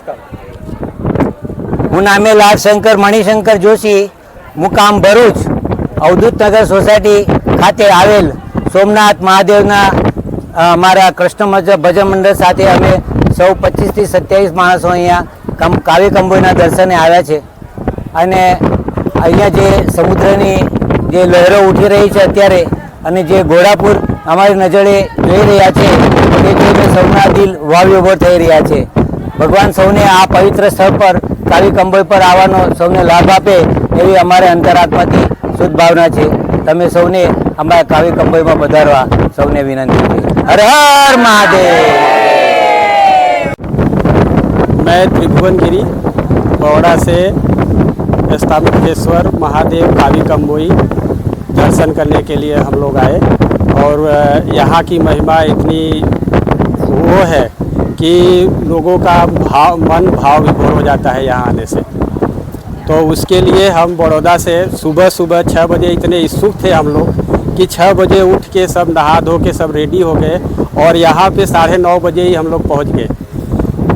નમસ્કાર. હું નામે લાલશંકર મણિશંકર જોશી, મુકામ ભરૂચ, અવધૂતનગર સોસાયટી ખાતે આવેલ સોમનાથ મહાદેવના અમારા કૃષ્ણ ભજન મંડળ સાથે અમે સૌ 25 થી 27 માણસો અહીંયા કાવી કંબોઈના દર્શને આવ્યા છે. અને અહીંયા જે સમુદ્રની જે લહેરો ઉઠી રહી છે અત્યારે, અને જે ઘોડાપુર અમારી નજરે જોઈ રહ્યા છે, તે જોઈને સૌના દિલ વાવ્યોભર થઈ રહ્યા છે. ભગવાન સૌને આ પવિત્ર સ્થળ પર કાવી કંબોઈ પર આવવાનો સૌને લાભ આપે એવી અમારે અંતરાત્માથી શુદ્ધ ભાવના છે. તમે સૌને અમારા કાવી કંબોઈમાં પધારવા સૌને વિનંતી છે. હર હર મહાદેવ. मैं त्रिभुवन गिरी बौड़ा से स्थामुकेश्वर महादेव कावी कंबोई दर्शन करने के लिए हम लोग आए और यहाँ की महिमा इतनी वो है कि लोगों का मन भाव विभोर हो जाता है यहाँ आने से. तो उसके लिए हम बड़ौदा से सुबह 6 बजे इतने इच्छुक थे हम लोग कि 6 बजे उठ के सब नहा धो के सब रेडी हो गए और यहाँ पे 9:30 बजे ही हम लोग पहुँच गए.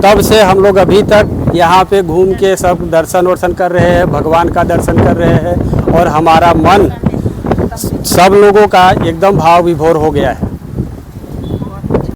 तब से हम लोग अभी तक यहाँ पे घूम के सब दर्शन वर्शन कर रहे हैं, भगवान का दर्शन कर रहे हैं और हमारा मन सब लोगों का एकदम भाव विभोर हो गया है.